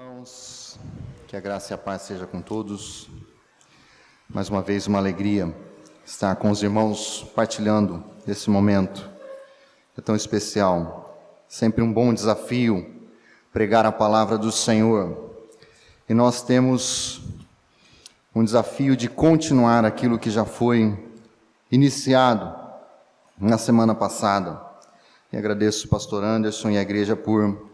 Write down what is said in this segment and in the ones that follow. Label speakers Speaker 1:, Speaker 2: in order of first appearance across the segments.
Speaker 1: Irmãos, que a graça e a paz seja com todos. Mais uma vez, uma alegria estar com os irmãos partilhando esse momento. É tão especial. Sempre um bom desafio pregar a palavra do Senhor. E nós temos um desafio de continuar aquilo que já foi iniciado na semana passada. E agradeço o pastor Anderson e a igreja por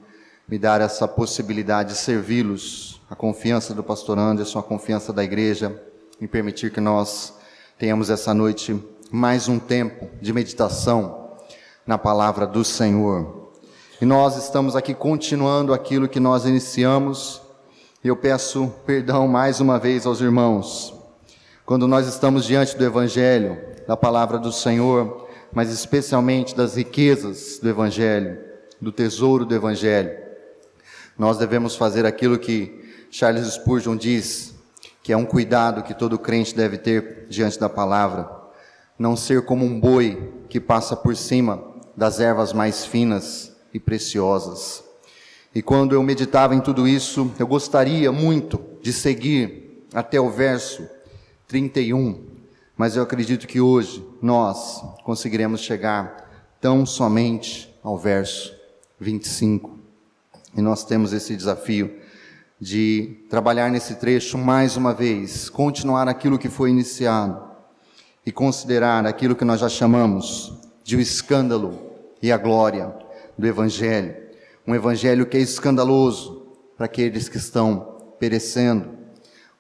Speaker 1: me dar essa possibilidade de servi-los, a confiança do pastor Anderson, a confiança da igreja, em permitir que nós tenhamos essa noite mais um tempo de meditação na palavra do Senhor. E nós estamos aqui continuando aquilo que nós iniciamos, e eu peço perdão mais uma vez aos irmãos, quando nós estamos diante do Evangelho, da palavra do Senhor, mas especialmente das riquezas do Evangelho, do tesouro do Evangelho. Nós devemos fazer aquilo que Charles Spurgeon diz, que é um cuidado que todo crente deve ter diante da palavra. Não ser como um boi que passa por cima das ervas mais finas e preciosas. E quando eu meditava em tudo isso, eu gostaria muito de seguir até o verso 31, mas eu acredito que hoje nós conseguiremos chegar tão somente ao verso 25. E nós temos esse desafio de trabalhar nesse trecho mais uma vez, continuar aquilo que foi iniciado e considerar aquilo que nós já chamamos de o escândalo e a glória do Evangelho. Um Evangelho que é escandaloso para aqueles que estão perecendo,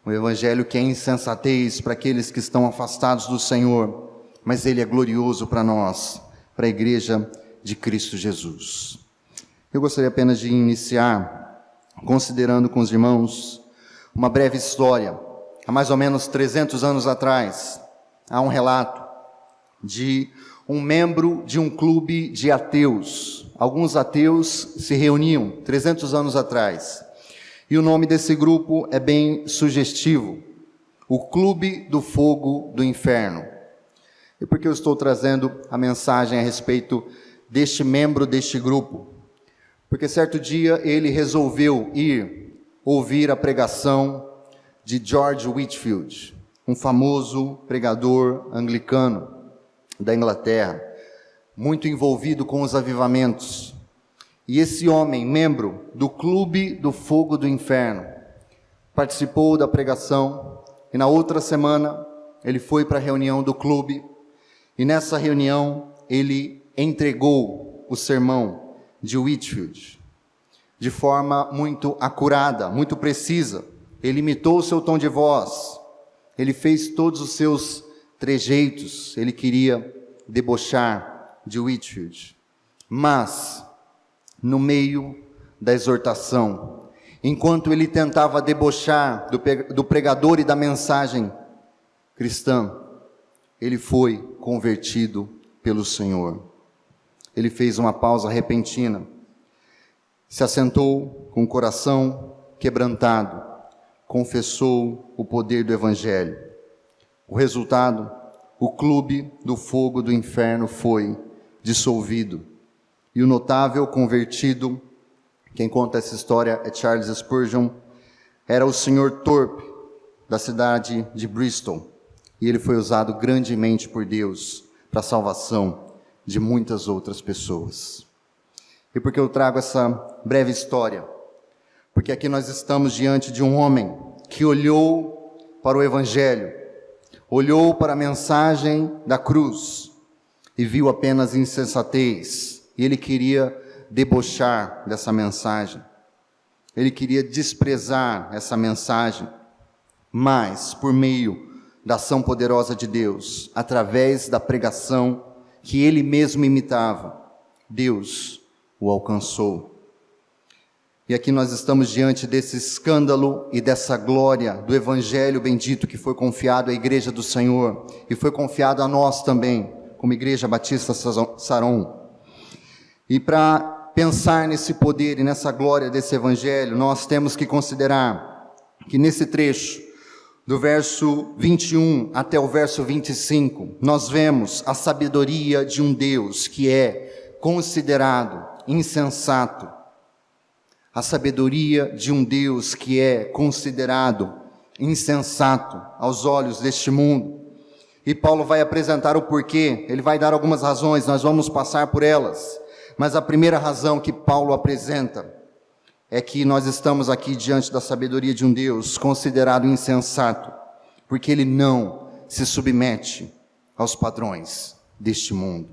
Speaker 1: um Evangelho que é insensatez para aqueles que estão afastados do Senhor, mas ele é glorioso para nós, para a igreja de Cristo Jesus. Eu gostaria apenas de iniciar considerando com os irmãos uma breve história. Há mais ou menos 300 anos atrás, há um relato de um membro de um clube de ateus. Alguns ateus se reuniam 300 anos atrás. E o nome desse grupo é bem sugestivo: o Clube do Fogo do Inferno. E por que eu estou trazendo a mensagem a respeito deste membro deste grupo? Porque certo dia ele resolveu ir ouvir a pregação de George Whitefield, um famoso pregador anglicano da Inglaterra, muito envolvido com os avivamentos. E esse homem, membro do Clube do Fogo do Inferno, participou da pregação, e na outra semana ele foi para a reunião do clube, e nessa reunião ele entregou o sermão de Whitefield, de forma muito acurada, muito precisa. Ele imitou o seu tom de voz, ele fez todos os seus trejeitos, ele queria debochar de Whitefield. Mas, no meio da exortação, enquanto ele tentava debochar do pregador e da mensagem cristã, ele foi convertido pelo Senhor. Ele fez uma pausa repentina, se assentou com o coração quebrantado, confessou o poder do Evangelho. O resultado, o Clube do Fogo do Inferno foi dissolvido. E o notável convertido, quem conta essa história é Charles Spurgeon, era o Sr. Thorpe, da cidade de Bristol. E ele foi usado grandemente por Deus para a salvação de muitas outras pessoas. E por que eu trago essa breve história? Porque aqui nós estamos diante de um homem que olhou para o Evangelho, olhou para a mensagem da cruz e viu apenas insensatez, e ele queria debochar dessa mensagem, ele queria desprezar essa mensagem, mas por meio da ação poderosa de Deus, através da pregação que ele mesmo imitava, Deus o alcançou. E aqui nós estamos diante desse escândalo e dessa glória do Evangelho bendito que foi confiado à Igreja do Senhor e foi confiado a nós também, como Igreja Batista Saron. E para pensar nesse poder e nessa glória desse Evangelho, nós temos que considerar que nesse trecho, do verso 21 até o verso 25, nós vemos a sabedoria de um Deus que é considerado insensato, a sabedoria de um Deus que é considerado insensato aos olhos deste mundo. E Paulo vai apresentar o porquê, ele vai dar algumas razões, nós vamos passar por elas. Mas a primeira razão que Paulo apresenta é que nós estamos aqui diante da sabedoria de um Deus considerado insensato, porque ele não se submete aos padrões deste mundo.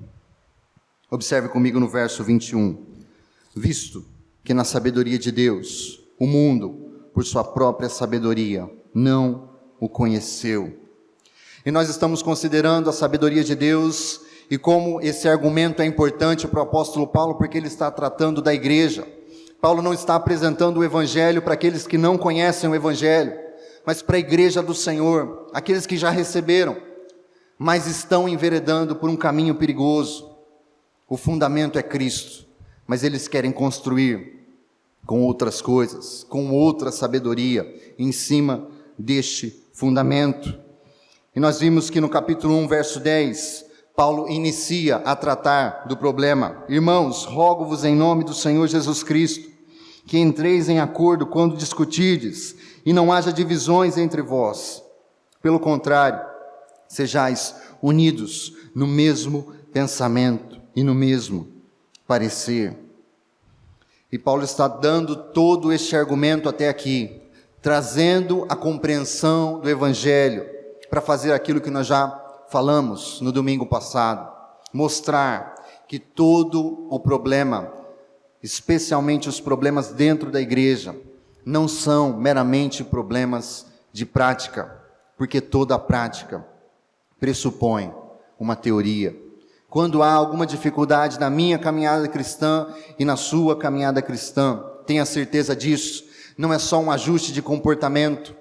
Speaker 1: Observe comigo no verso 21. Visto que na sabedoria de Deus, o mundo, por sua própria sabedoria, não o conheceu. E nós estamos considerando a sabedoria de Deus e como esse argumento é importante para o apóstolo Paulo, porque ele está tratando da igreja. Paulo não está apresentando o evangelho para aqueles que não conhecem o evangelho, mas para a igreja do Senhor, aqueles que já receberam, mas estão enveredando por um caminho perigoso. O fundamento é Cristo, mas eles querem construir com outras coisas, com outra sabedoria, em cima deste fundamento. E nós vimos que no capítulo 1, verso 10, Paulo inicia a tratar do problema. Irmãos, rogo-vos em nome do Senhor Jesus Cristo, que entreis em acordo quando discutirdes, e não haja divisões entre vós. Pelo contrário, sejais unidos no mesmo pensamento e no mesmo parecer. E Paulo está dando todo este argumento até aqui, trazendo a compreensão do evangelho, para fazer aquilo que nós já falamos no domingo passado, mostrar que todo o problema, especialmente os problemas dentro da igreja, não são meramente problemas de prática, porque toda prática pressupõe uma teoria. Quando há alguma dificuldade na minha caminhada cristã e na sua caminhada cristã, tenha certeza disso, não é só um ajuste de comportamento,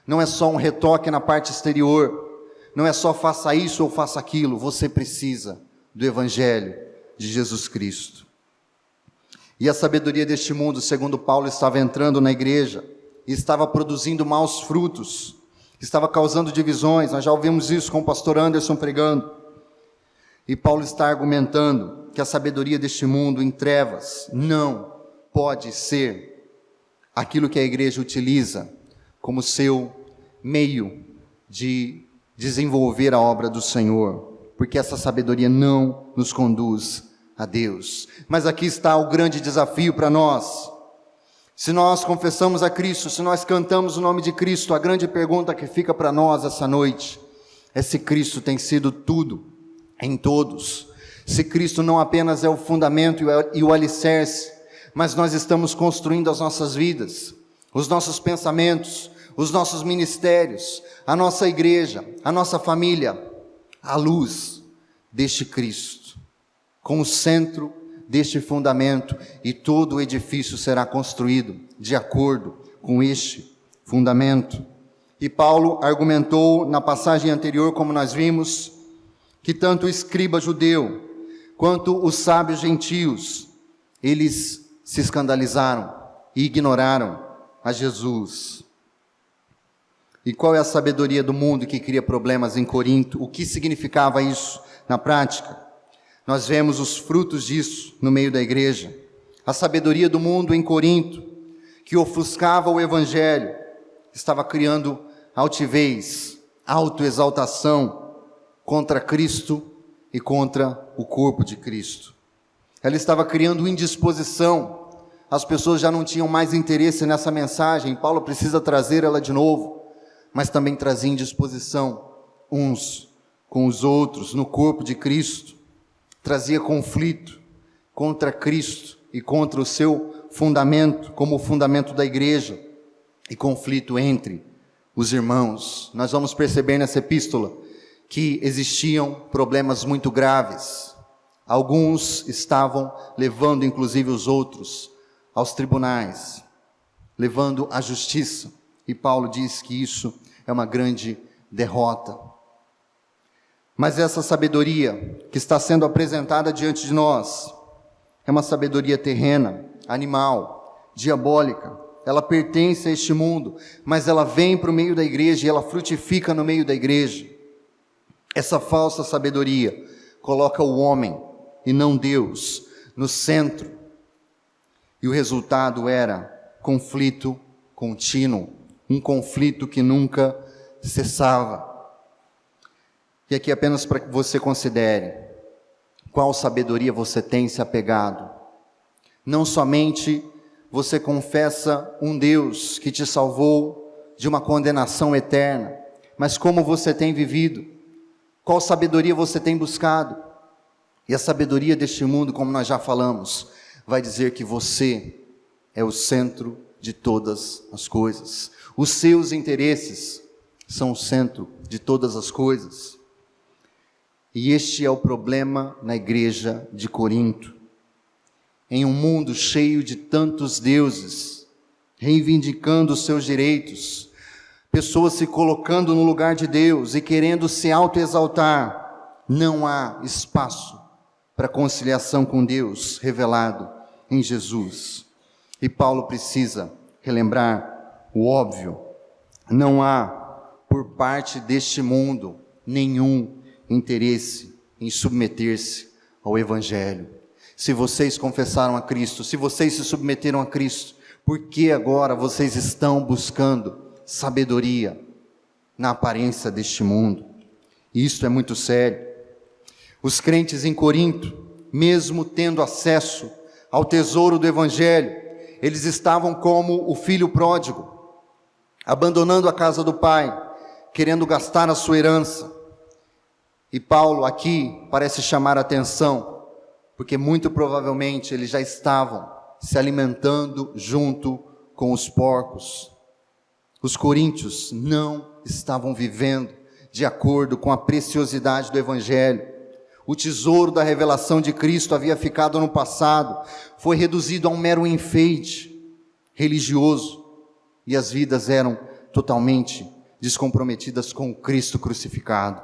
Speaker 1: não é só um retoque na parte exterior, não é só faça isso ou faça aquilo, você precisa do Evangelho de Jesus Cristo. E a sabedoria deste mundo, segundo Paulo, estava entrando na igreja e estava produzindo maus frutos, estava causando divisões. Nós já ouvimos isso com o pastor Anderson pregando. E Paulo está argumentando que a sabedoria deste mundo em trevas não pode ser aquilo que a igreja utiliza como seu meio de desenvolver a obra do Senhor, porque essa sabedoria não nos conduz a Deus. Mas aqui está o grande desafio para nós. Se nós confessamos a Cristo, se nós cantamos o nome de Cristo, a grande pergunta que fica para nós essa noite é se Cristo tem sido tudo em todos, se Cristo não apenas é o fundamento e o alicerce, mas nós estamos construindo as nossas vidas, os nossos pensamentos, os nossos ministérios, a nossa igreja, a nossa família, à luz deste Cristo, com o centro deste fundamento, e todo o edifício será construído de acordo com este fundamento. E Paulo argumentou na passagem anterior, como nós vimos, que tanto o escriba judeu quanto os sábios gentios, eles se escandalizaram e ignoraram a Jesus. E qual é a sabedoria do mundo que cria problemas em Corinto? O que significava isso na prática? Nós vemos os frutos disso no meio da igreja. A sabedoria do mundo em Corinto, que ofuscava o evangelho, estava criando altivez, autoexaltação contra Cristo e contra o corpo de Cristo. Ela estava criando indisposição. As pessoas já não tinham mais interesse nessa mensagem. Paulo precisa trazer ela de novo, mas também trazia indisposição uns com os outros no corpo de Cristo. Trazia conflito contra Cristo e contra o seu fundamento, como o fundamento da igreja, e conflito entre os irmãos. Nós vamos perceber nessa epístola que existiam problemas muito graves. Alguns estavam levando inclusive os outros aos tribunais, levando à justiça, e Paulo diz que isso é uma grande derrota. Mas essa sabedoria que está sendo apresentada diante de nós é uma sabedoria terrena, animal, diabólica. Ela pertence a este mundo, mas ela vem para o meio da igreja e ela frutifica no meio da igreja. Essa falsa sabedoria coloca o homem e não Deus no centro. E o resultado era conflito contínuo, um conflito que nunca cessava. E aqui apenas para que você considere qual sabedoria você tem se apegado. Não somente você confessa um Deus que te salvou de uma condenação eterna, mas como você tem vivido, qual sabedoria você tem buscado. E a sabedoria deste mundo, como nós já falamos, vai dizer que você é o centro de todas as coisas. Os seus interesses são o centro de todas as coisas. E este é o problema na igreja de Corinto. Em um mundo cheio de tantos deuses, reivindicando os seus direitos, pessoas se colocando no lugar de Deus e querendo se autoexaltar, não há espaço para conciliação com Deus revelado em Jesus. E Paulo precisa relembrar o óbvio: não há por parte deste mundo nenhum interesse em submeter-se ao Evangelho. Se vocês confessaram a Cristo, se vocês se submeteram a Cristo, por que agora vocês estão buscando sabedoria na aparência deste mundo? E isso é muito sério. Os crentes em Corinto, mesmo tendo acesso ao tesouro do Evangelho, eles estavam como o filho pródigo, abandonando a casa do pai, querendo gastar a sua herança. E Paulo aqui parece chamar a atenção, porque muito provavelmente eles já estavam se alimentando junto com os porcos. Os coríntios não estavam vivendo de acordo com a preciosidade do Evangelho. O tesouro da revelação de Cristo havia ficado no passado, foi reduzido a um mero enfeite religioso, e as vidas eram totalmente descomprometidas com o Cristo crucificado.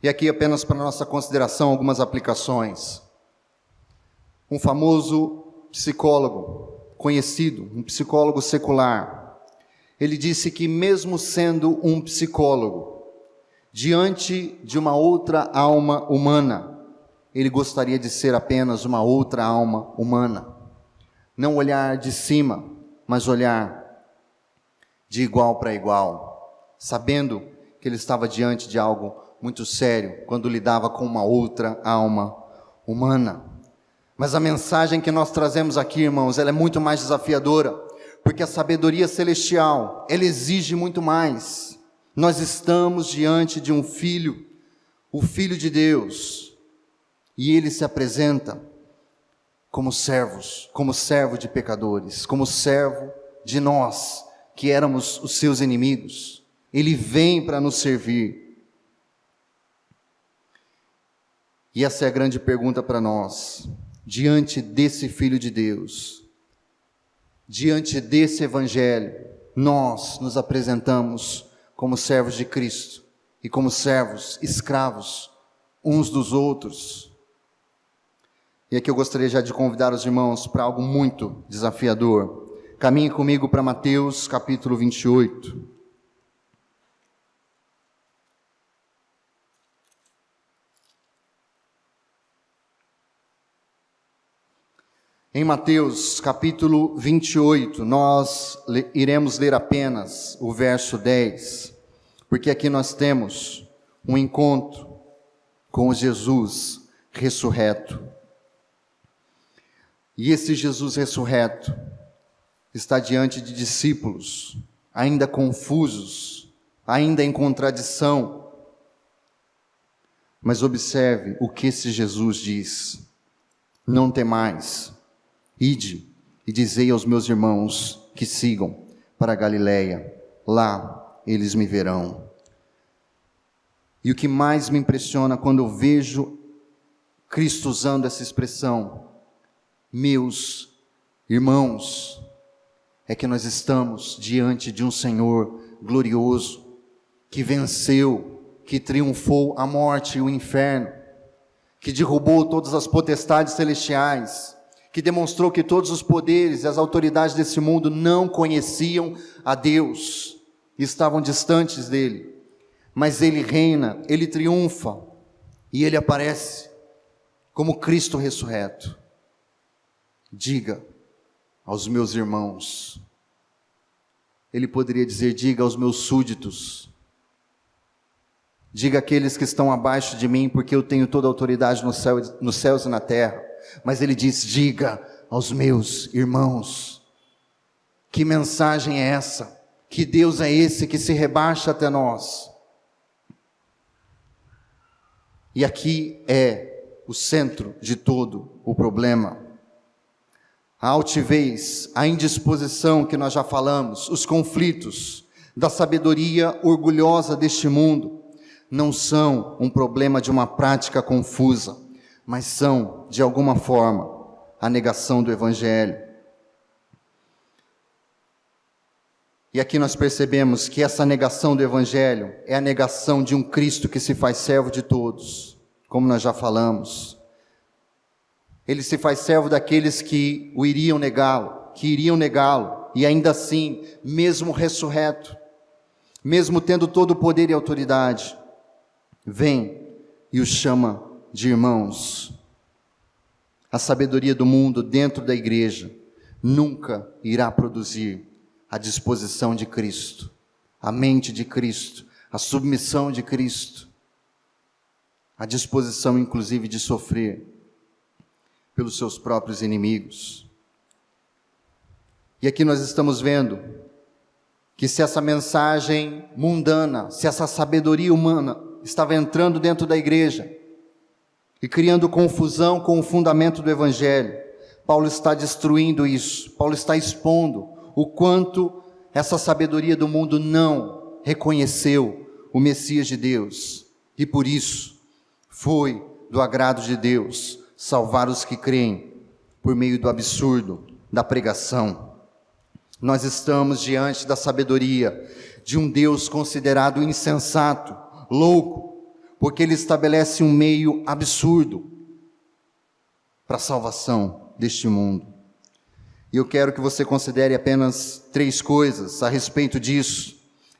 Speaker 1: E aqui apenas para nossa consideração algumas aplicações. Um famoso psicólogo conhecido, um psicólogo secular, ele disse que mesmo sendo um psicólogo, diante de uma outra alma humana, ele gostaria de ser apenas uma outra alma humana. Não olhar de cima, mas olhar de igual para igual, sabendo que ele estava diante de algo muito sério, quando lidava com uma outra alma humana. Mas a mensagem que nós trazemos aqui, irmãos, ela é muito mais desafiadora, porque a sabedoria celestial, ela exige muito mais. Nós estamos diante de um filho, o Filho de Deus, e ele se apresenta como servos, como servo de pecadores, como servo de nós, que éramos os seus inimigos. Ele vem para nos servir. E essa é a grande pergunta para nós, diante desse Filho de Deus, diante desse Evangelho, nós nos apresentamos como servos de Cristo e como servos, escravos, uns dos outros. E aqui eu gostaria já de convidar os irmãos para algo muito desafiador. Caminhe comigo para Mateus capítulo 28. Em Mateus capítulo 28, nós iremos ler apenas o verso 10, porque aqui nós temos um encontro com Jesus ressurreto. E esse Jesus ressurreto está diante de discípulos, ainda confusos, ainda em contradição. Mas observe o que esse Jesus diz: não temais. Ide e dizei aos meus irmãos que sigam para a Galileia, lá eles me verão. E o que mais me impressiona quando eu vejo Cristo usando essa expressão, meus irmãos, é que nós estamos diante de um Senhor glorioso, que venceu, que triunfou a morte e o inferno, que derrubou todas as potestades celestiais, que demonstrou que todos os poderes e as autoridades desse mundo não conheciam a Deus, estavam distantes dele, mas ele reina, ele triunfa, e ele aparece como Cristo ressurreto. diga aos meus irmãos. Ele poderia dizer, diga aos meus súditos. Diga àqueles que estão abaixo de mim, porque eu tenho toda a autoridade nos céus e na terra. Mas ele diz, diga aos meus irmãos. Que mensagem é essa? Que Deus é esse que se rebaixa até nós? E aqui é o centro de todo o problema. A altivez, a indisposição que nós já falamos, os conflitos da sabedoria orgulhosa deste mundo, não são um problema de uma prática confusa, mas são, de alguma forma, a negação do Evangelho. E aqui nós percebemos que essa negação do Evangelho é a negação de um Cristo que se faz servo de todos, como nós já falamos. Ele se faz servo daqueles que iriam negá-lo, e ainda assim, mesmo ressurreto, mesmo tendo todo o poder e autoridade, vem e os chama de irmãos. A sabedoria do mundo dentro da igreja nunca irá produzir a disposição de Cristo, a mente de Cristo, a submissão de Cristo, a disposição inclusive de sofrer pelos seus próprios inimigos. E aqui nós estamos vendo que se essa mensagem mundana, se essa sabedoria humana estava entrando dentro da igreja e criando confusão com o fundamento do Evangelho, Paulo está destruindo isso. Paulo está expondo o quanto essa sabedoria do mundo não reconheceu o Messias de Deus. E por isso foi do agrado de Deus salvar os que creem por meio do absurdo da pregação. Nós estamos diante da sabedoria de um Deus considerado insensato, louco, porque ele estabelece um meio absurdo para a salvação deste mundo. E eu quero que você considere apenas 3 coisas a respeito disso.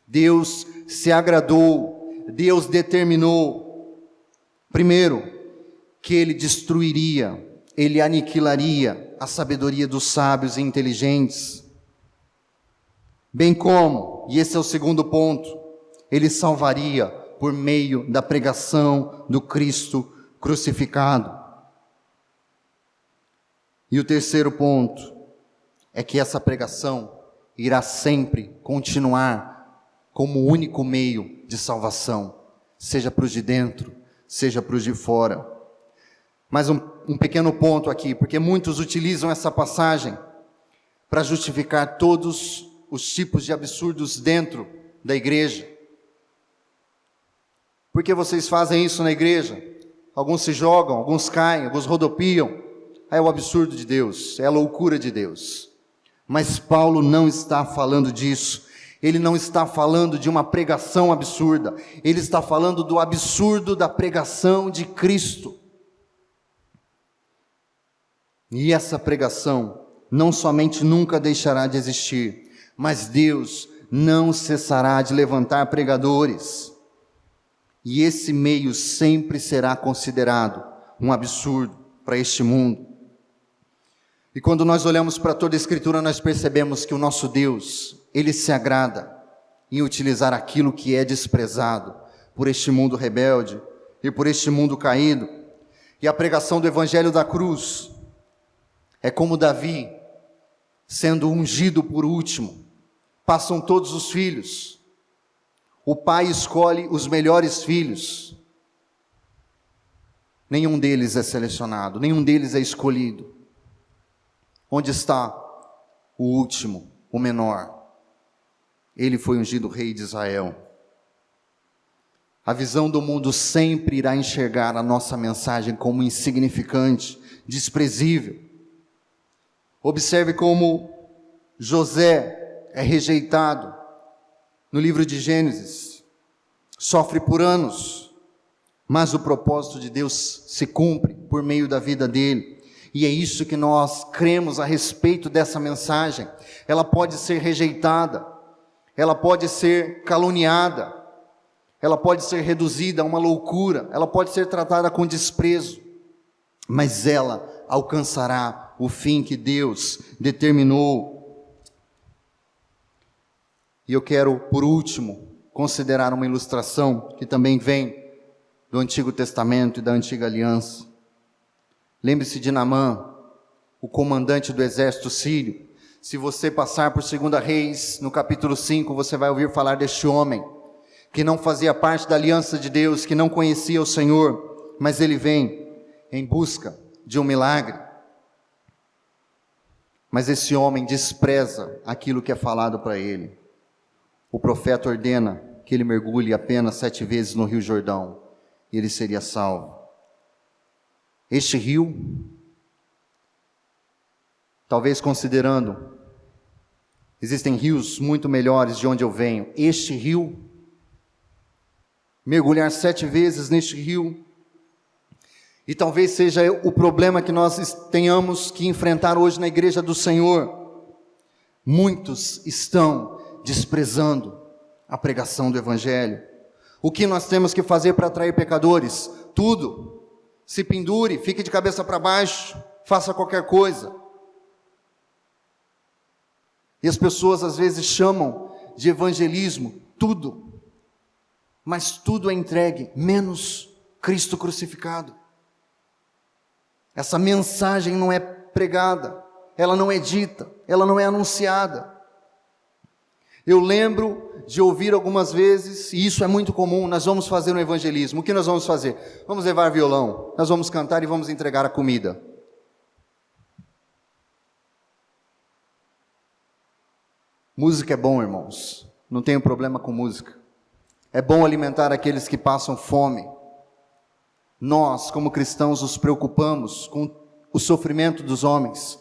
Speaker 1: Deus se agradou, Deus determinou, primeiro, que ele destruiria, ele aniquilaria a sabedoria dos sábios e inteligentes, bem como, e esse é o segundo ponto, ele salvaria por meio da pregação do Cristo crucificado. E o terceiro ponto é que essa pregação irá sempre continuar como o único meio de salvação, seja para os de dentro, seja para os de fora. Mais um pequeno ponto aqui, porque muitos utilizam essa passagem para justificar todos os tipos de absurdos dentro da igreja. Por que vocês fazem isso na igreja? Alguns se jogam, alguns caem, alguns rodopiam. É o absurdo de Deus, é a loucura de Deus. Mas Paulo não está falando disso. Ele não está falando de uma pregação absurda. Ele está falando do absurdo da pregação de Cristo. E essa pregação não somente nunca deixará de existir, mas Deus não cessará de levantar pregadores. E esse meio sempre será considerado um absurdo para este mundo. E quando nós olhamos para toda a Escritura, nós percebemos que o nosso Deus, Ele se agrada em utilizar aquilo que é desprezado por este mundo rebelde e por este mundo caído. E a pregação do Evangelho da cruz é como Davi, sendo ungido por último. Passam todos os filhos. O pai escolhe os melhores filhos. Nenhum deles é selecionado, nenhum deles é escolhido. Onde está o último, o menor? Ele foi ungido rei de Israel. A visão do mundo sempre irá enxergar a nossa mensagem como insignificante, desprezível. Observe como José é rejeitado no livro de Gênesis, sofre por anos, mas o propósito de Deus se cumpre por meio da vida dele. E é isso que nós cremos a respeito dessa mensagem. Ela pode ser rejeitada, ela pode ser caluniada, ela pode ser reduzida a uma loucura, ela pode ser tratada com desprezo, mas ela alcançará o fim que Deus determinou. E eu quero, por último, considerar uma ilustração que também vem do Antigo Testamento e da Antiga Aliança. Lembre-se de Naamã, o comandante do exército sírio. Se você passar por 2 Reis, no capítulo 5, você vai ouvir falar deste homem, que não fazia parte da aliança de Deus, que não conhecia o Senhor, mas ele vem em busca de um milagre. Mas esse homem despreza aquilo que é falado para ele. O profeta ordena que ele mergulhe apenas 7 vezes no Rio Jordão, e ele seria salvo. Este rio, talvez considerando, existem rios muito melhores de onde eu venho. Este rio, mergulhar 7 vezes neste rio, e talvez seja o problema que nós tenhamos que enfrentar hoje na igreja do Senhor. Muitos estão desprezando a pregação do Evangelho. O que nós temos que fazer para atrair pecadores? Tudo. Se pendure, fique de cabeça para baixo, faça qualquer coisa. E as pessoas às vezes chamam de evangelismo tudo, mas tudo é entregue, menos Cristo crucificado. Essa mensagem não é pregada, ela não é dita, ela não é anunciada. Eu lembro de ouvir algumas vezes, e isso é muito comum, nós vamos fazer um evangelismo. O que nós vamos fazer? Vamos levar violão, nós vamos cantar e vamos entregar a comida. Música é bom, irmãos, não tenho problema com música. É bom alimentar aqueles que passam fome. Nós, como cristãos, nos preocupamos com o sofrimento dos homens,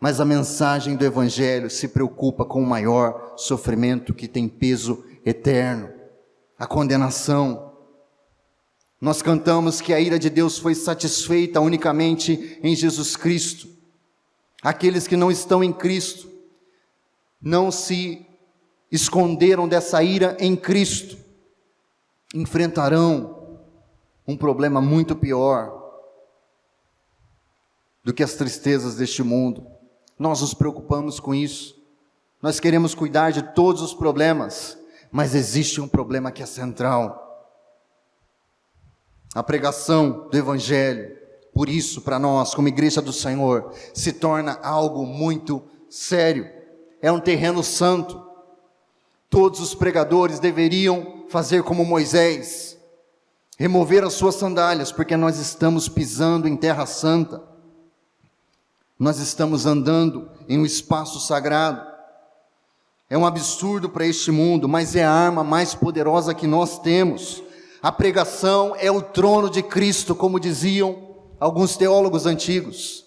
Speaker 1: mas a mensagem do Evangelho se preocupa com o maior sofrimento que tem peso eterno, a condenação. Nós cantamos que a ira de Deus foi satisfeita unicamente em Jesus Cristo. Aqueles que não estão em Cristo não se esconderam dessa ira em Cristo, enfrentarão um problema muito pior do que as tristezas deste mundo. Nós nos preocupamos com isso, nós queremos cuidar de todos os problemas, mas existe um problema que é central: a pregação do Evangelho. Por isso, para nós, como igreja do Senhor, se torna algo muito sério, é um terreno santo. Todos os pregadores deveriam fazer como Moisés, remover as suas sandálias, porque nós estamos pisando em terra santa. Nós estamos andando em um espaço sagrado. É um absurdo para este mundo, mas é a arma mais poderosa que nós temos. A pregação é o trono de Cristo, como diziam alguns teólogos antigos.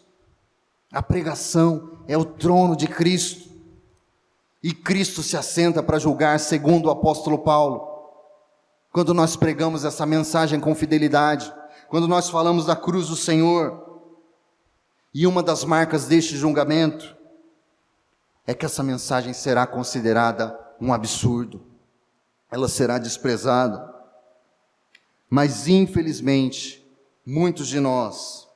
Speaker 1: A pregação é o trono de Cristo. E Cristo se assenta para julgar, segundo o apóstolo Paulo. Quando nós pregamos essa mensagem com fidelidade, quando nós falamos da cruz do Senhor, e uma das marcas deste julgamento é que essa mensagem será considerada um absurdo, ela será desprezada. Mas infelizmente, muitos de nós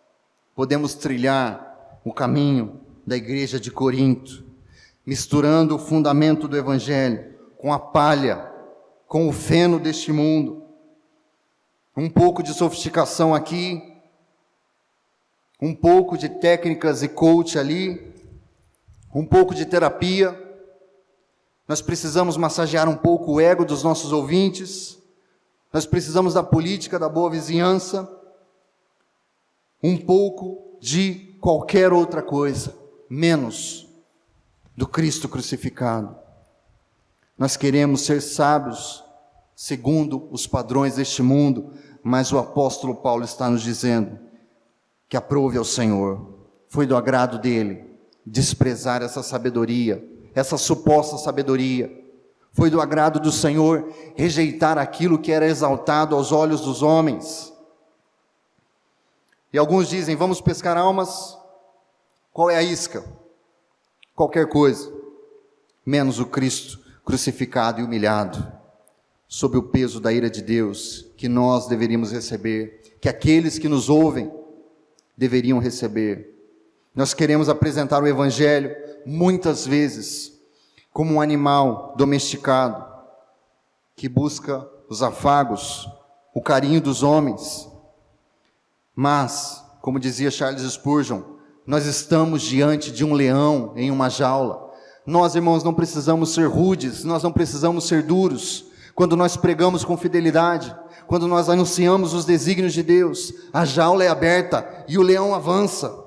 Speaker 1: podemos trilhar o caminho da igreja de Corinto, misturando o fundamento do Evangelho com a palha, com o feno deste mundo. Um pouco de sofisticação aqui, um pouco de técnicas e coach ali, um pouco de terapia. Nós precisamos massagear um pouco o ego dos nossos ouvintes. Nós precisamos da política da boa vizinhança. Um pouco de qualquer outra coisa, menos do Cristo crucificado. Nós queremos ser sábios segundo os padrões deste mundo, mas o apóstolo Paulo está nos dizendo que aprove ao Senhor, foi do agrado dele desprezar essa sabedoria, essa suposta sabedoria. Foi do agrado do Senhor rejeitar aquilo que era exaltado aos olhos dos homens. E alguns dizem: vamos pescar almas. Qual é a isca? Qualquer coisa, menos o Cristo crucificado e humilhado, sob o peso da ira de Deus, que nós deveríamos receber, que aqueles que nos ouvem deveriam receber. Nós queremos apresentar o Evangelho, muitas vezes, como um animal domesticado, que busca os afagos, o carinho dos homens. Mas, como dizia Charles Spurgeon, nós estamos diante de um leão em uma jaula. Nós, irmãos, não precisamos ser rudes, nós não precisamos ser duros. Quando nós pregamos com fidelidade, quando nós anunciamos os desígnios de Deus, a jaula é aberta e o leão avança.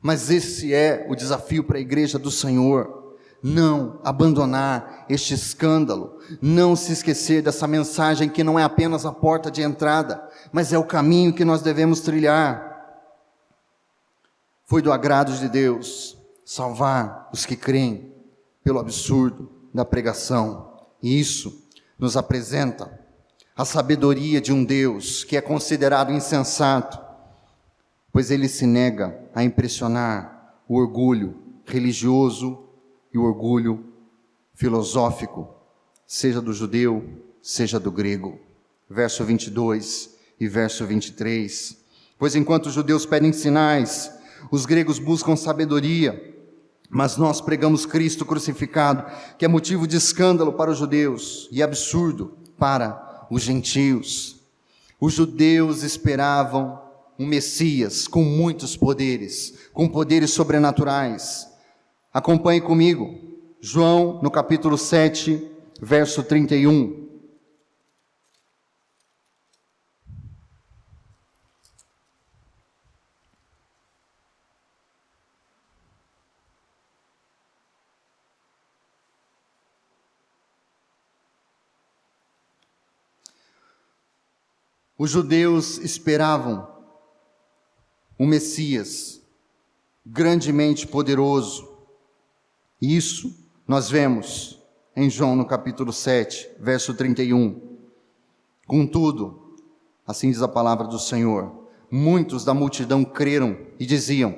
Speaker 1: Mas esse é o desafio para a igreja do Senhor: não abandonar este escândalo, não se esquecer dessa mensagem que não é apenas a porta de entrada, mas é o caminho que nós devemos trilhar. Foi do agrado de Deus salvar os que creem pelo absurdo da pregação, e isso nos apresenta a sabedoria de um Deus que é considerado insensato, pois ele se nega a impressionar o orgulho religioso e o orgulho filosófico, seja do judeu, seja do grego. Verso 22 e verso 23. Pois enquanto os judeus pedem sinais, os gregos buscam sabedoria, mas nós pregamos Cristo crucificado, que é motivo de escândalo para os judeus e absurdo para os gentios. Os judeus esperavam um Messias com muitos poderes, com poderes sobrenaturais. Acompanhe comigo, João no capítulo 7, verso 31. Os judeus esperavam um Messias grandemente poderoso. Isso nós vemos em João no capítulo 7, verso 31. Contudo, assim diz a palavra do Senhor, muitos da multidão creram e diziam: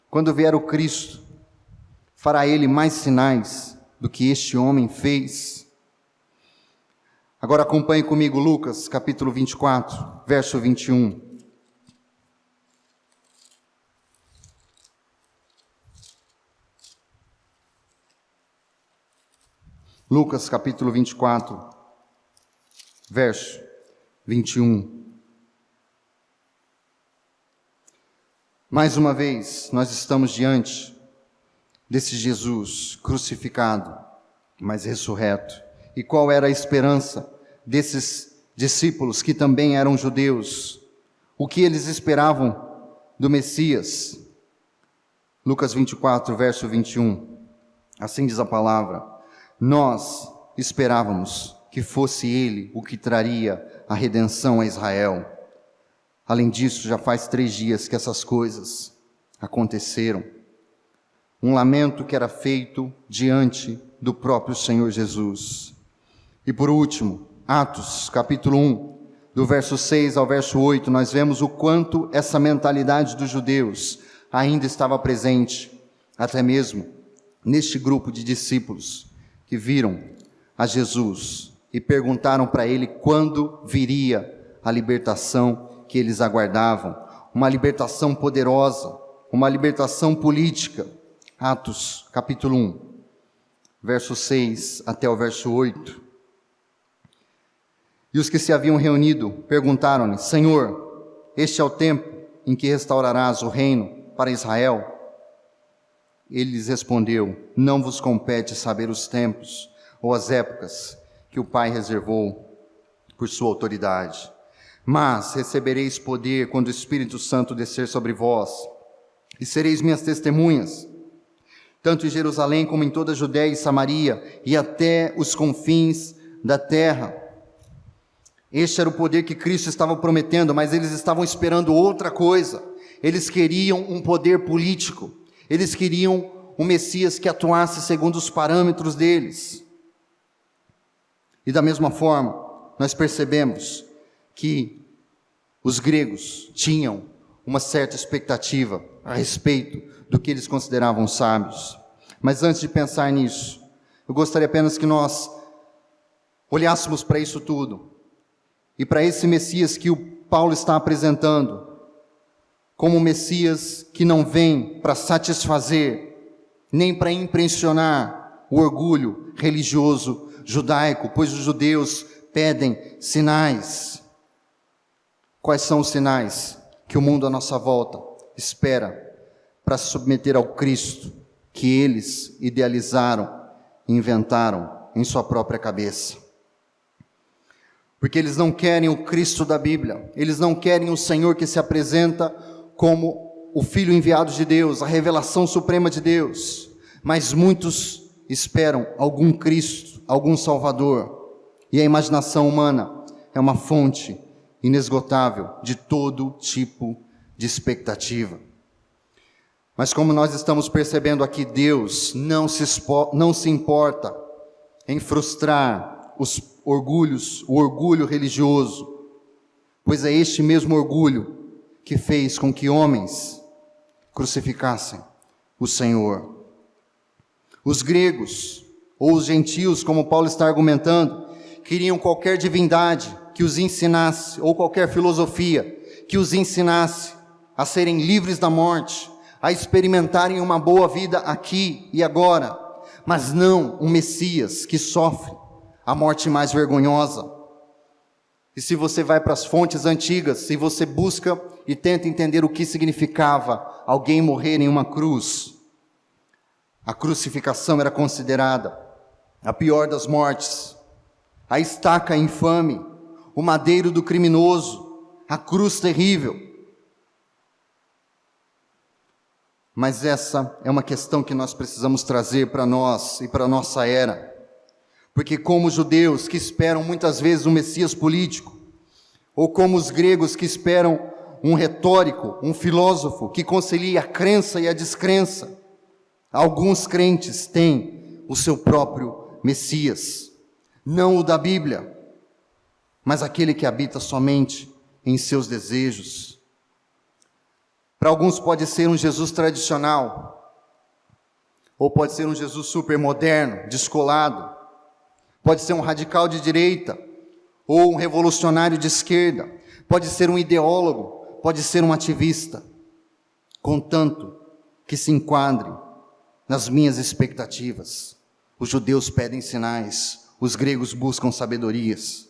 Speaker 1: quando vier o Cristo, fará ele mais sinais do que este homem fez? Agora acompanhe comigo Lucas, capítulo 24, verso 21. Lucas, capítulo 24, verso 21. Mais uma vez, nós estamos diante desse Jesus crucificado, mas ressurreto. E qual era a esperança desses discípulos que também eram judeus? O que eles esperavam do Messias? Lucas 24, verso 21. Assim diz a palavra: nós esperávamos que fosse ele o que traria a redenção a Israel. Além disso, já faz 3 dias que essas coisas aconteceram. Um lamento que era feito diante do próprio Senhor Jesus. E por último, Atos, capítulo 1, do verso 6 ao verso 8, nós vemos o quanto essa mentalidade dos judeus ainda estava presente, até mesmo neste grupo de discípulos que viram a Jesus e perguntaram para ele quando viria a libertação que eles aguardavam, uma libertação poderosa, uma libertação política. Atos, capítulo 1, verso 6 até o verso 8. E os que se haviam reunido perguntaram-lhe: Senhor, este é o tempo em que restaurarás o reino para Israel? Ele lhes respondeu: não vos compete saber os tempos ou as épocas que o Pai reservou por sua autoridade. Mas recebereis poder quando o Espírito Santo descer sobre vós, e sereis minhas testemunhas, tanto em Jerusalém como em toda a Judéia e Samaria, e até os confins da terra. Este era o poder que Cristo estava prometendo, mas eles estavam esperando outra coisa. Eles queriam um poder político, eles queriam um Messias que atuasse segundo os parâmetros deles. E da mesma forma, nós percebemos que os gregos tinham uma certa expectativa a respeito do que eles consideravam sábios. Mas antes de pensar nisso, eu gostaria apenas que nós olhássemos para isso tudo, e para esse Messias que o Paulo está apresentando, como o Messias que não vem para satisfazer, nem para impressionar o orgulho religioso judaico, pois os judeus pedem sinais. Quais são os sinais que o mundo à nossa volta espera para se submeter ao Cristo que eles idealizaram e inventaram em sua própria cabeça? Porque eles não querem o Cristo da Bíblia, eles não querem o Senhor que se apresenta como o Filho enviado de Deus, a revelação suprema de Deus, mas muitos esperam algum Cristo, algum Salvador, e a imaginação humana é uma fonte inesgotável de todo tipo de expectativa. Mas como nós estamos percebendo aqui, Deus não se importa em frustrar o orgulho religioso, pois é este mesmo orgulho que fez com que homens crucificassem o Senhor. Os gregos, ou os gentios, como Paulo está argumentando, queriam qualquer divindade que os ensinasse, ou qualquer filosofia que os ensinasse a serem livres da morte, a experimentarem uma boa vida aqui e agora, mas não um Messias que sofre a morte mais vergonhosa. E se você vai para as fontes antigas, se você busca e tenta entender o que significava alguém morrer em uma cruz, a crucificação era considerada a pior das mortes, a estaca infame, o madeiro do criminoso, a cruz terrível. Mas essa é uma questão que nós precisamos trazer para nós e para a nossa era. Porque como os judeus que esperam muitas vezes um Messias político, ou como os gregos que esperam um retórico, um filósofo que concilie a crença e a descrença, alguns crentes têm o seu próprio Messias, não o da Bíblia, mas aquele que habita somente em seus desejos. Para alguns pode ser um Jesus tradicional, ou pode ser um Jesus super moderno, descolado, pode ser um radical de direita, ou um revolucionário de esquerda, pode ser um ideólogo, pode ser um ativista, contanto que se enquadre nas minhas expectativas. Os judeus pedem sinais, os gregos buscam sabedorias.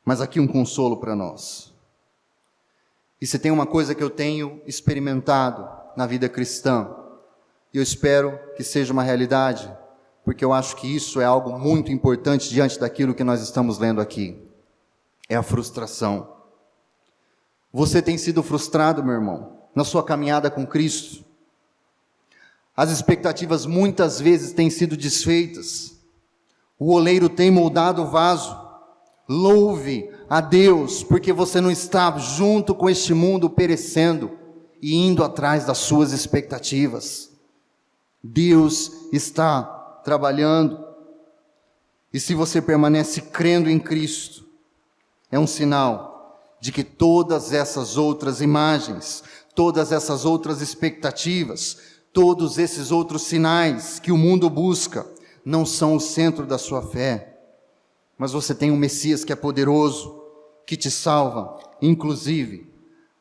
Speaker 1: Mas aqui um consolo para nós. E se tem uma coisa que eu tenho experimentado na vida cristã, e eu espero que seja uma realidade, porque eu acho que isso é algo muito importante diante daquilo que nós estamos lendo aqui, é a frustração. Você tem sido frustrado, meu irmão, na sua caminhada com Cristo? As expectativas muitas vezes têm sido desfeitas, o oleiro tem moldado o vaso. Louve a Deus, porque você não está junto com este mundo perecendo e indo atrás das suas expectativas. Deus está trabalhando, e se você permanece crendo em Cristo, é um sinal de que todas essas outras imagens, todas essas outras expectativas, todos esses outros sinais que o mundo busca, não são o centro da sua fé. Mas você tem um Messias que é poderoso, que te salva, inclusive,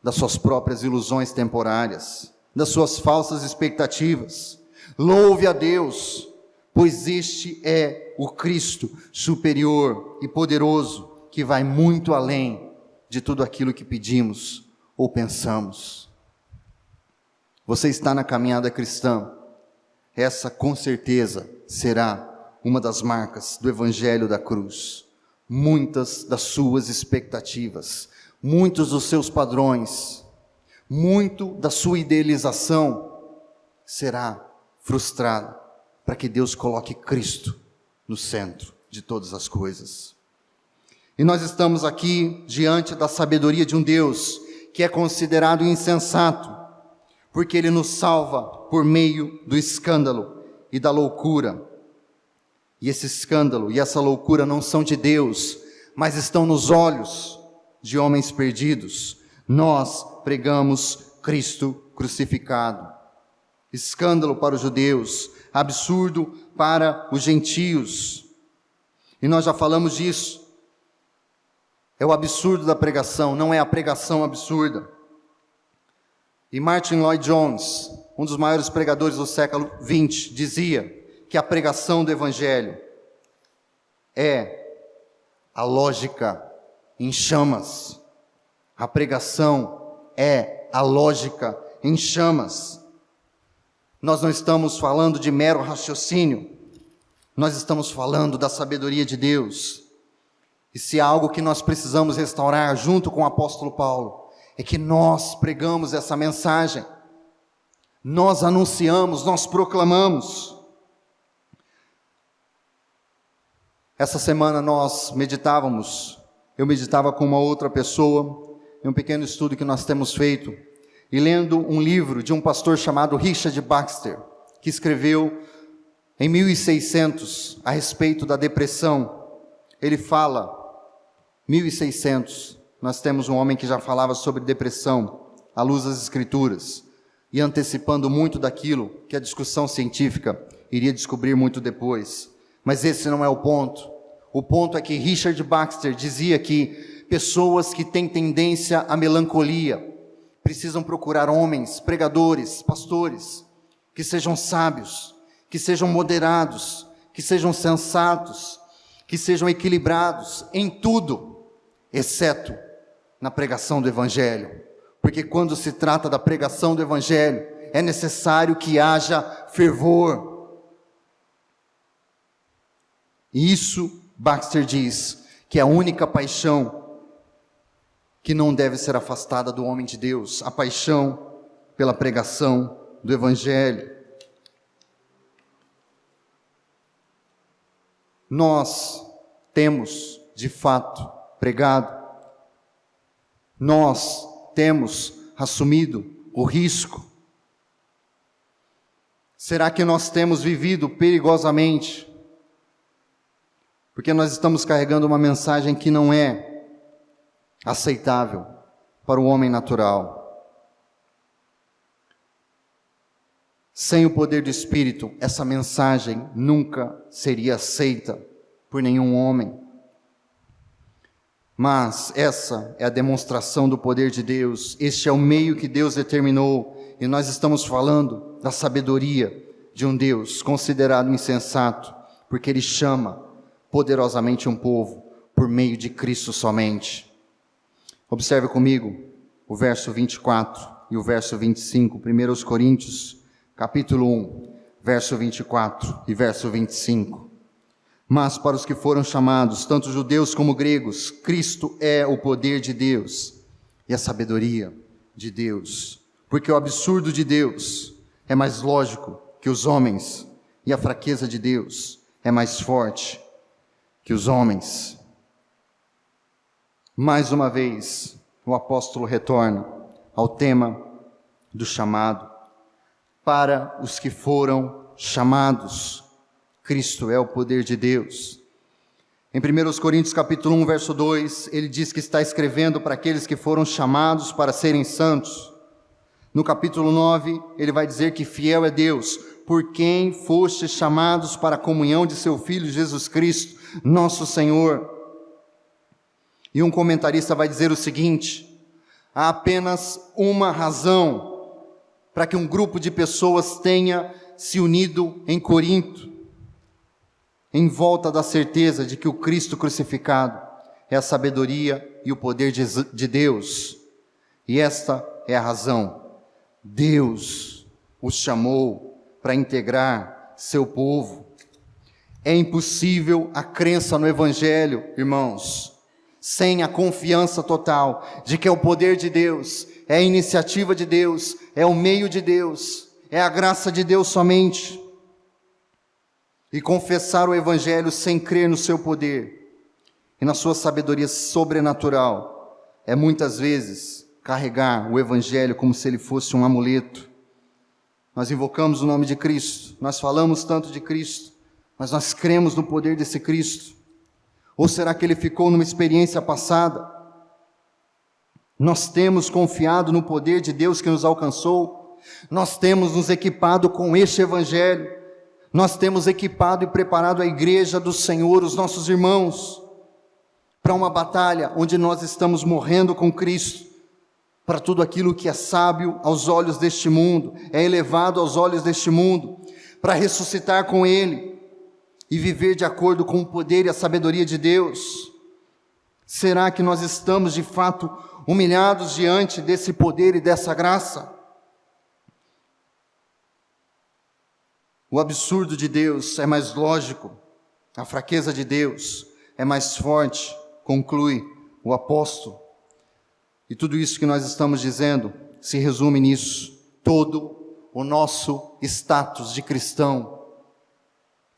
Speaker 1: das suas próprias ilusões temporárias, das suas falsas expectativas. Louve a Deus, pois este é o Cristo superior e poderoso, que vai muito além de tudo aquilo que pedimos ou pensamos. Você está na caminhada cristã, essa com certeza será uma das marcas do Evangelho da cruz. Muitas das suas expectativas, muitos dos seus padrões, muito da sua idealização será frustrado, para que Deus coloque Cristo no centro de todas as coisas. E nós estamos aqui diante da sabedoria de um Deus que é considerado insensato, porque Ele nos salva por meio do escândalo e da loucura. E esse escândalo e essa loucura não são de Deus, mas estão nos olhos de homens perdidos. Nós pregamos Cristo crucificado. Escândalo para os judeus, absurdo para os gentios. E nós já falamos disso. É o absurdo da pregação, não é a pregação absurda. E Martin Lloyd-Jones, um dos maiores pregadores do século XX, dizia que a pregação do Evangelho é a lógica em chamas. A pregação é a lógica em chamas. Nós não estamos falando de mero raciocínio, nós estamos falando da sabedoria de Deus. E se há algo que nós precisamos restaurar junto com o apóstolo Paulo, é que nós pregamos essa mensagem, nós anunciamos, nós proclamamos. Essa semana eu meditava com uma outra pessoa, em um pequeno estudo que nós temos feito, e lendo um livro de um pastor chamado Richard Baxter, que escreveu em 1600 a respeito da depressão. Ele fala, 1600, nós temos um homem que já falava sobre depressão, à luz das Escrituras, e antecipando muito daquilo que a discussão científica iria descobrir muito depois. Mas esse não é o ponto. O ponto é que Richard Baxter dizia que pessoas que têm tendência à melancolia precisam procurar homens, pregadores, pastores, que sejam sábios, que sejam moderados, que sejam sensatos, que sejam equilibrados em tudo, exceto na pregação do Evangelho. Porque quando se trata da pregação do Evangelho, é necessário que haja fervor. E isso, Baxter diz, que é a única paixão que não deve ser afastada do homem de Deus, a paixão pela pregação do Evangelho. Nós temos, de fato, pregado, nós temos assumido o risco. Será que nós temos vivido perigosamente? Porque nós estamos carregando uma mensagem que não é aceitável para o homem natural. Sem o poder do Espírito, essa mensagem nunca seria aceita por nenhum homem. Mas essa é a demonstração do poder de Deus, este é o meio que Deus determinou, e nós estamos falando da sabedoria de um Deus considerado insensato, porque Ele chama poderosamente um povo por meio de Cristo somente. Observe comigo o verso 24 e o verso 25, 1 Coríntios, capítulo 1, verso 24 e verso 25. Mas para os que foram chamados, tanto judeus como gregos, Cristo é o poder de Deus e a sabedoria de Deus. Porque o absurdo de Deus é mais lógico que os homens, e a fraqueza de Deus é mais forte que os homens. Mais uma vez, o apóstolo retorna ao tema do chamado. Para os que foram chamados, Cristo é o poder de Deus. Em 1 Coríntios capítulo 1, verso 2, ele diz que está escrevendo para aqueles que foram chamados para serem santos. No capítulo 9, ele vai dizer que fiel é Deus, por quem fostes chamados para a comunhão de seu Filho Jesus Cristo, nosso Senhor. E um comentarista vai dizer o seguinte: há apenas uma razão para que um grupo de pessoas tenha se unido em Corinto, em volta da certeza de que o Cristo crucificado é a sabedoria e o poder de Deus. E esta é a razão. Deus os chamou para integrar seu povo. É impossível a crença no Evangelho, irmãos, sem a confiança total de que é o poder de Deus, é a iniciativa de Deus, é o meio de Deus, é a graça de Deus somente. E confessar o Evangelho sem crer no seu poder e na sua sabedoria sobrenatural é muitas vezes carregar o Evangelho como se ele fosse um amuleto. Nós invocamos o nome de Cristo, nós falamos tanto de Cristo, mas nós cremos no poder desse Cristo. Ou será que ele ficou numa experiência passada? Nós temos confiado no poder de Deus que nos alcançou, nós temos nos equipado com este Evangelho, nós temos equipado e preparado a igreja do Senhor, os nossos irmãos, para uma batalha onde nós estamos morrendo com Cristo, para tudo aquilo que é sábio aos olhos deste mundo, é elevado aos olhos deste mundo, para ressuscitar com Ele e viver de acordo com o poder e a sabedoria de Deus. Será que nós estamos de fato humilhados diante desse poder e dessa graça? O absurdo de Deus é mais lógico, a fraqueza de Deus é mais forte, conclui o apóstolo. E tudo isso que nós estamos dizendo se resume nisso. Todo o nosso status de cristão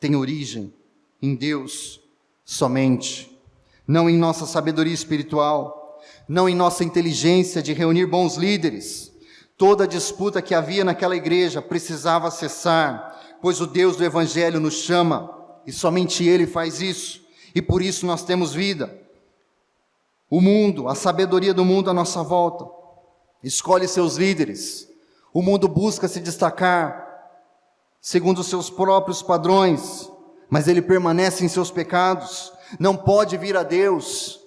Speaker 1: tem origem em Deus somente, não em nossa sabedoria espiritual, não em nossa inteligência de reunir bons líderes. Toda a disputa que havia naquela igreja precisava cessar, pois o Deus do Evangelho nos chama, e somente Ele faz isso, e por isso nós temos vida. O mundo, a sabedoria do mundo à nossa volta, escolhe seus líderes. O mundo busca se destacar segundo os seus próprios padrões, mas ele permanece em seus pecados, não pode vir a Deus,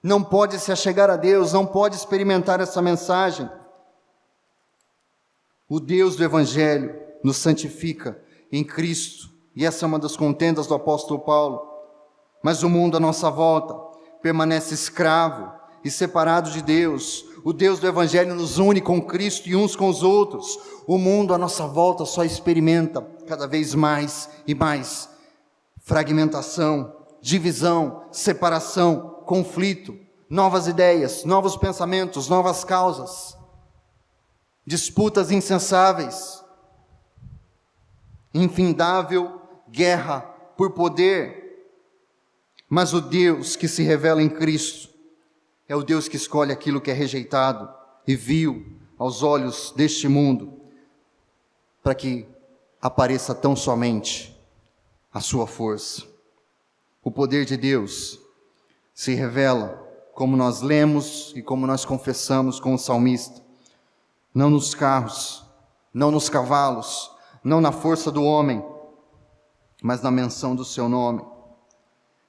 Speaker 1: não pode se achegar a Deus, não pode experimentar essa mensagem. O Deus do Evangelho nos santifica em Cristo, e essa é uma das contendas do apóstolo Paulo. Mas o mundo à nossa volta permanece escravo e separado de Deus. O Deus do Evangelho nos une com Cristo e uns com os outros. O mundo à nossa volta só experimenta cada vez mais e mais fragmentação, divisão, separação, conflito, novas ideias, novos pensamentos, novas causas, disputas incensáveis, infindável guerra por poder. Mas o Deus que se revela em Cristo é o Deus que escolhe aquilo que é rejeitado e vil aos olhos deste mundo, para que apareça tão somente a sua força. O poder de Deus se revela, como nós lemos e como nós confessamos com o salmista, não nos carros, não nos cavalos, não na força do homem, mas na menção do seu nome.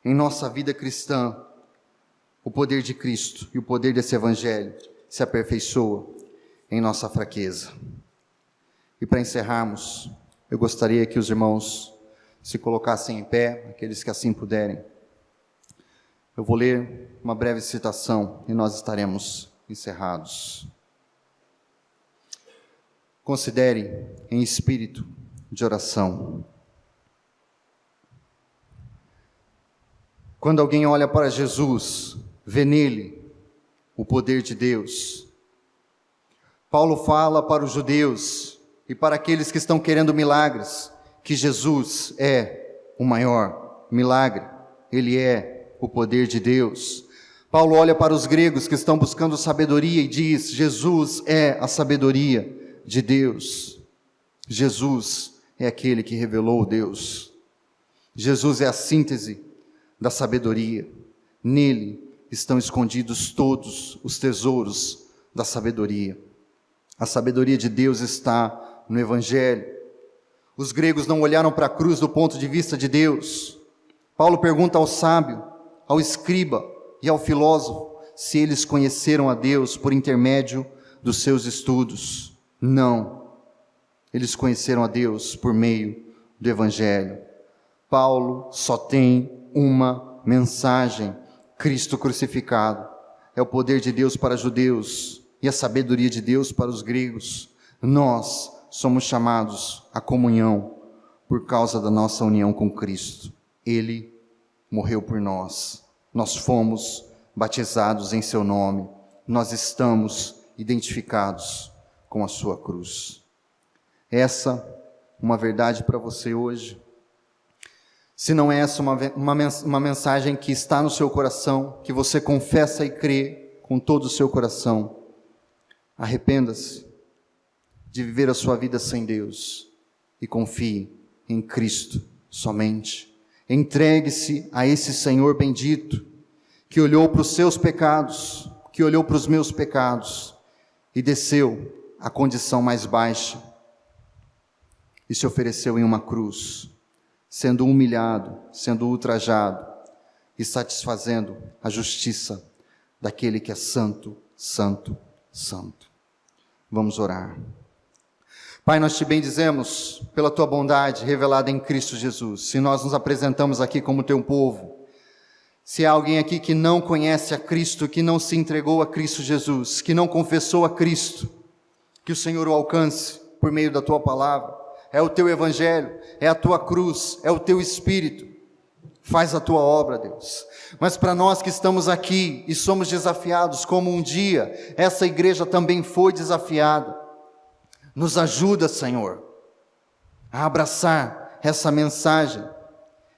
Speaker 1: Em nossa vida cristã, o poder de Cristo e o poder desse Evangelho se aperfeiçoa em nossa fraqueza. E para encerrarmos, eu gostaria que os irmãos se colocassem em pé, aqueles que assim puderem. Eu vou ler uma breve citação e nós estaremos encerrados. Considere em espírito de oração. Quando alguém olha para Jesus, vê nele o poder de Deus. Paulo fala para os judeus e para aqueles que estão querendo milagres, que Jesus é o maior milagre, Ele é o poder de Deus. Paulo olha para os gregos que estão buscando sabedoria e diz: Jesus é a sabedoria de Deus. Jesus é aquele que revelou Deus. Jesus é a síntese da sabedoria. Nele estão escondidos todos os tesouros da sabedoria. A sabedoria de Deus está no Evangelho. Os gregos não olharam para a cruz do ponto de vista de Deus. Paulo pergunta ao sábio, ao escriba e ao filósofo se eles conheceram a Deus por intermédio dos seus estudos. Não, eles conheceram a Deus por meio do Evangelho. Paulo só tem uma mensagem: Cristo crucificado. É o poder de Deus para os judeus e a sabedoria de Deus para os gregos. Nós somos chamados à comunhão por causa da nossa união com Cristo. Ele morreu por nós. Nós fomos batizados em seu nome. Nós estamos identificados com a sua cruz. Essa uma verdade para você hoje. Se não é essa uma mensagem que está no seu coração, que você confessa e crê com todo o seu coração, arrependa-se de viver a sua vida sem Deus e confie em Cristo somente. Entregue-se a esse Senhor bendito, que olhou para os seus pecados, que olhou para os meus pecados e desceu à condição mais baixa e se ofereceu em uma cruz, sendo humilhado, sendo ultrajado e satisfazendo a justiça daquele que é santo, santo, santo. Vamos orar. Pai, nós te bendizemos pela tua bondade revelada em Cristo Jesus. Se nós nos apresentamos aqui como teu povo, se há alguém aqui que não conhece a Cristo, que não se entregou a Cristo Jesus, que não confessou a Cristo, que o Senhor o alcance por meio da tua palavra. É o teu evangelho, é a tua cruz, é o teu Espírito. Faz a tua obra, Deus. Mas para nós que estamos aqui e somos desafiados, como um dia essa igreja também foi desafiada, nos ajuda, Senhor, a abraçar essa mensagem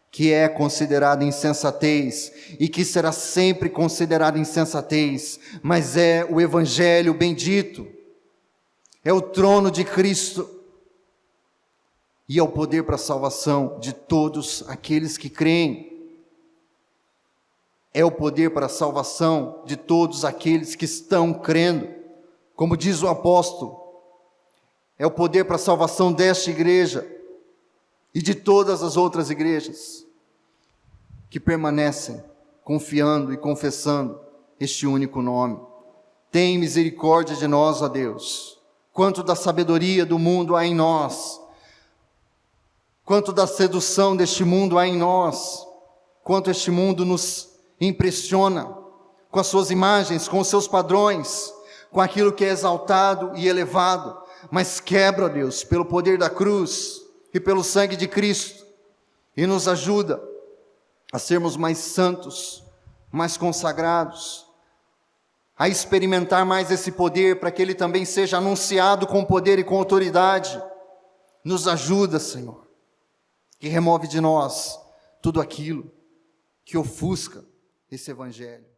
Speaker 1: que é considerada insensatez e que será sempre considerada insensatez, mas é o evangelho bendito, é o trono de Cristo e é o poder para a salvação de todos aqueles que creem. É o poder para a salvação de todos aqueles que estão crendo. Como diz o apóstolo, é o poder para a salvação desta igreja e de todas as outras igrejas que permanecem confiando e confessando este único nome. Tem misericórdia de nós, ó Deus. Quanto da sabedoria do mundo há em nós, quanto da sedução deste mundo há em nós, quanto este mundo nos impressiona com as suas imagens, com os seus padrões, com aquilo que é exaltado e elevado, mas quebra, Deus, pelo poder da cruz e pelo sangue de Cristo, e nos ajuda a sermos mais santos, mais consagrados, a experimentar mais esse poder, para que ele também seja anunciado com poder e com autoridade. Nos ajuda, Senhor, e remove de nós tudo aquilo que ofusca esse evangelho.